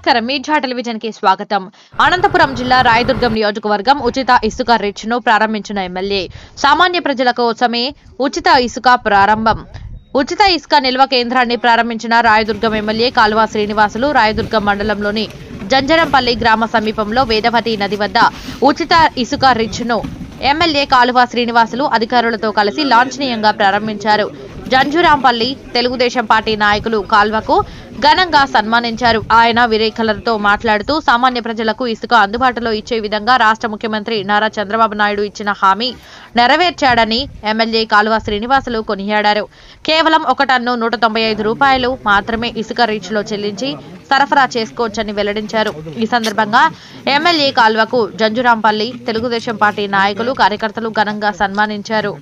నమస్కారం media television కి స్వాగతం. అనంతపురం జిల్లా రాయదుర్గం నియోజకవర్గం ఉచిత ఇసుక రిచ్ ను ప్రారంభించిన ఎమ్మెల్యే. సామాన్య ప్రజల కోసమే ఉచిత ఇసుక ప్రారంభం. ఉచిత ఇసుక నిల్వ కేంద్రాన్ని ప్రారంభించిన రాయదుర్గం ఎమ్మెల్యే కాల్వ శ్రీనివాసులు రాయదుర్గం మండలంలోని జంజరంపల్లి గ్రామ సమీపంలో వేదవతి నది వద్ద ఉచిత ఇసుక రిచ్ ను ఎమ్మెల్యే కాలువ శ్రీనివాసులు అధికారులతో కలిసి లాంఛనీయంగా ప్రారంభించారు. జంజురాంపల్లి తెలుగుదేశం పార్టీ నాయకులు కాల్వకు ఘనంగా సన్మానించారు. ఆయన విలేకరులతో మాట్లాడుతూ సామాన్య ప్రజలకు ఇసుక అందుబాటులో ఇచ్చే విధంగా రాష్ట్ర ముఖ్యమంత్రి నారా చంద్రబాబు నాయుడు ఇచ్చిన హామీ నెరవేర్చాడని ఎమ్మెల్యే కాలువ శ్రీనివాసులు కొనియాడారు. కేవలం 1 టన్ను 195 రూపాయలు మాత్రమే ఇసుక రీచ్ లో చెల్లించి సరఫరా చేసుకోవచ్చని వెల్లడించారు. ఈ సందర్భంగా ఎమ్మెల్యే కాల్వకు జంజురాంపల్లి తెలుగుదేశం పార్టీ నాయకులు కార్యకర్తలు ఘనంగా సన్మానించారు.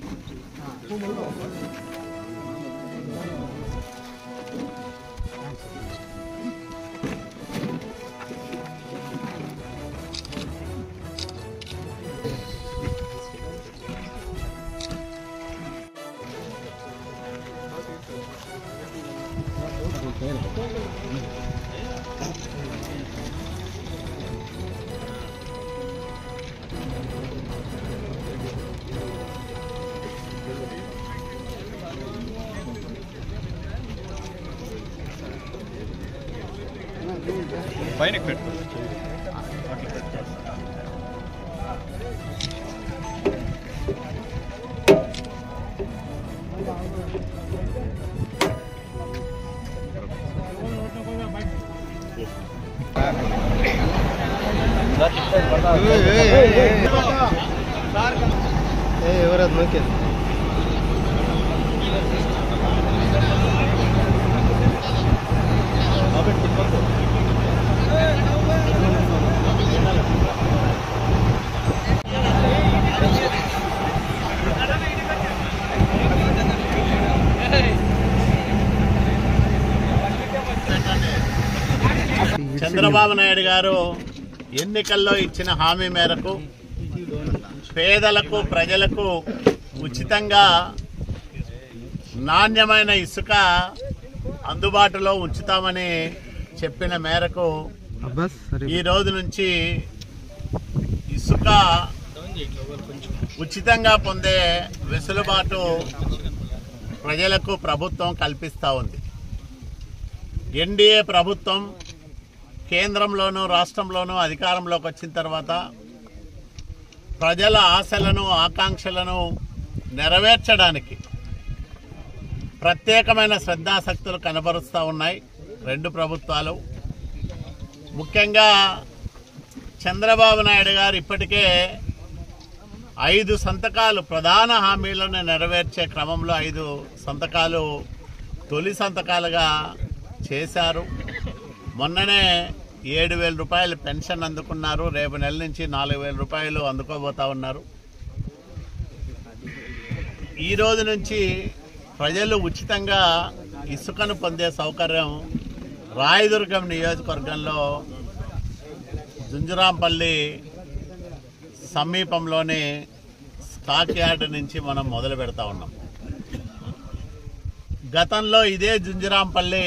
పైన పెట్టు ఎవరది మనకి చంద్రబాబు నాయుడు గారు ఎన్నికల్లో ఇచ్చిన హామీ మేరకు పేదలకు ప్రజలకు ఉచితంగా నాణ్యమైన ఇసుక అందుబాటులో ఉంచుతామని చెప్పిన మేరకు ఈ రోజు నుంచి ఇసుక ఉచితంగా పొందే వెసులుబాటు ప్రజలకు ప్రభుత్వం కల్పిస్తూ ఉంది. ఎన్డీఏ ప్రభుత్వం కేంద్రంలోనూ రాష్ట్రంలోనూ అధికారంలోకి వచ్చిన తర్వాత ప్రజల ఆశలను ఆకాంక్షలను నెరవేర్చడానికి ప్రత్యేకమైన శ్రద్ధాశక్తులు కనబరుస్తూ ఉన్నాయి రెండు ప్రభుత్వాలు. ముఖ్యంగా చంద్రబాబు నాయుడు గారు ఇప్పటికే 5 సంతకాలు ప్రధాన హామీలను నెరవేర్చే క్రమంలో 5 సంతకాలు తొలి సంతకాలుగా చేశారు. మొన్ననే 7,000 రూపాయలు పెన్షన్ అందుకున్నారు. రేపు నెల నుంచి 4,000 రూపాయలు అందుకోబోతా ఉన్నారు. ఈ రోజు నుంచి ప్రజలు ఉచితంగా ఇసుకను పొందే సౌకర్యం రాయదుర్గం నియోజకవర్గంలో జంజురాంపల్లి సమీపంలోని స్టాక్ యార్డ్ నుంచి మనం మొదలు పెడతా ఉన్నాం. గతంలో ఇదే జంజురాంపల్లి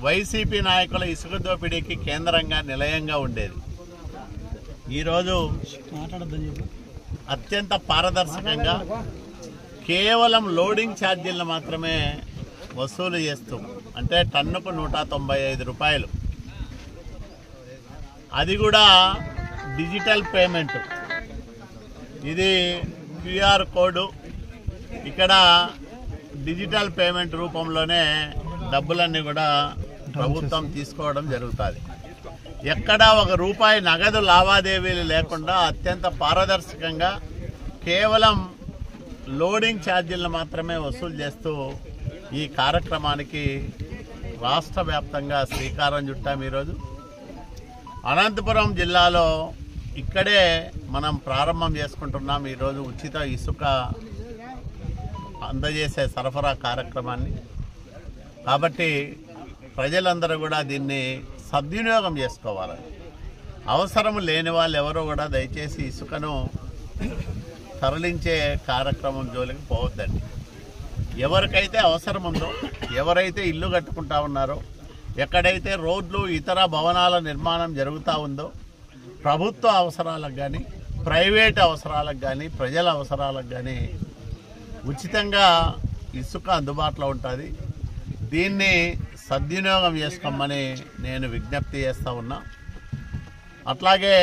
వైసీపీ నాయకుల ఇసుక దోపిడీకి కేంద్రంగా నిలయంగా ఉండేది. ఈరోజు అత్యంత పారదర్శకంగా కేవలం లోడింగ్ ఛార్జీలను మాత్రమే వసూలు చేస్తూ, అంటే టన్నుకు 195 రూపాయలు, అది కూడా డిజిటల్ పేమెంట్. ఇది క్యూఆర్ కోడ్, ఇక్కడ డిజిటల్ పేమెంట్ రూపంలోనే డబ్బులన్నీ కూడా ప్రభుత్వం తీసుకోవడం జరుగుతుంది. ఎక్కడా ₹1 నగదు లావాదేవీలు లేకుండా అత్యంత పారదర్శకంగా కేవలం లోడింగ్ ఛార్జీలను మాత్రమే వసూలు చేస్తూ ఈ కార్యక్రమానికి రాష్ట్ర వ్యాప్తంగా శ్రీకారం చుట్టాం. ఈరోజు అనంతపురం జిల్లాలో ఇక్కడే మనం ప్రారంభం చేసుకుంటున్నాం. ఈరోజు ఉచిత ఇసుక అందజేసే సరఫరా కార్యక్రమాన్ని. కాబట్టి ప్రజలందరూ కూడా దీన్ని సద్వినియోగం చేసుకోవాలి. అవసరం లేని వాళ్ళు ఎవరో కూడా దయచేసి ఇసుకను తరలించే కార్యక్రమం జోలికి పోవద్దండి. ఎవరికైతే అవసరం ఉందో, ఎవరైతే ఇల్లు కట్టుకుంటా ఉన్నారో, ఎక్కడైతే రోడ్లు ఇతర భవనాల నిర్మాణం జరుగుతూ ఉందో ప్రభుత్వ అవసరాలకు కానీ ప్రైవేట్ అవసరాలకు కానీ ప్రజల అవసరాలకు కానీ ఉచితంగా ఇసుక అందుబాటులో ఉంటుంది. దీన్ని సద్వినియోగం చేసుకోమని నేను విజ్ఞప్తి చేస్తూ ఉన్నా. అట్లాగే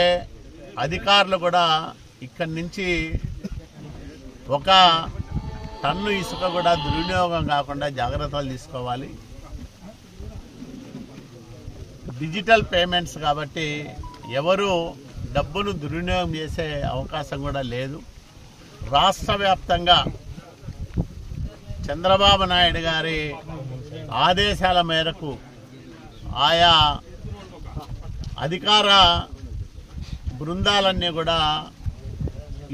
అధికారులు కూడా ఇక్కడి నుంచి ఒక టన్ను ఇసుక కూడా దుర్వినియోగం కాకుండా జాగ్రత్తలు తీసుకోవాలి. డిజిటల్ పేమెంట్స్ కాబట్టి ఎవరు డబ్బును దుర్వినియోగం చేసే అవకాశం కూడా లేదు. రాష్ట్ర వ్యాప్తంగా చంద్రబాబు నాయుడు గారి ఆదేశాల మేరకు ఆయా అధికార బృందాలన్నీ కూడా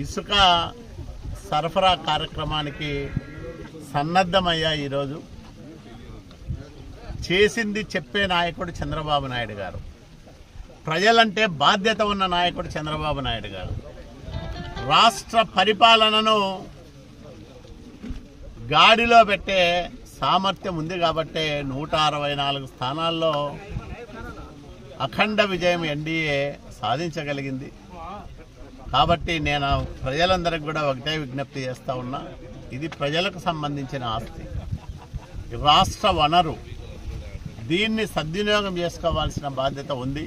ఇసుక సరఫరా కార్యక్రమానికి సన్నద్ధమయ్యాయి. ఈరోజు చేసింది చెప్పే నాయకుడు చంద్రబాబు నాయుడు గారు. ప్రజలంటే బాధ్యత ఉన్న నాయకుడు చంద్రబాబు నాయుడు గారు. రాష్ట్ర పరిపాలనను గాడిలో పెట్టే సామర్థ్యం ఉంది కాబట్టి 164 స్థానాల్లో అఖండ విజయం ఎన్డీఏ సాధించగలిగింది. కాబట్టి నేను ప్రజలందరికీ కూడా ఒకటే విజ్ఞప్తి చేస్తూ ఉన్నా, ఇది ప్రజలకు సంబంధించిన ఆస్తి, రాష్ట్ర వనరు, దీన్ని సద్వినియోగం చేసుకోవాల్సిన బాధ్యత ఉంది.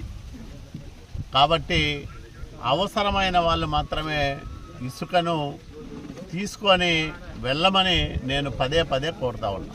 కాబట్టి అవసరమైన వాళ్ళు మాత్రమే ఇసుకను తీసుకొని వెళ్ళమని నేను పదే పదే కోరుతా ఉన్నా.